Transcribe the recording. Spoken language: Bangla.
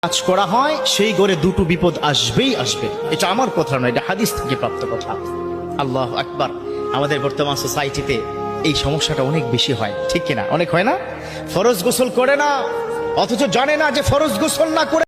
কাজ করা হয় সেই ঘরে দুটো বিপদ আসবেই আসবে। এটা আমার কথা নয়, এটা হাদিস থেকে প্রাপ্ত কথা। আল্লাহু আকবার। আমাদের বর্তমান সোসাইটিতে এই সমস্যাটা অনেক বেশি হয়, ঠিক কিনা? অনেক হয় না? ফরজ গোসল করে না, অথচ জানে না যে ফরজ গোসল না করে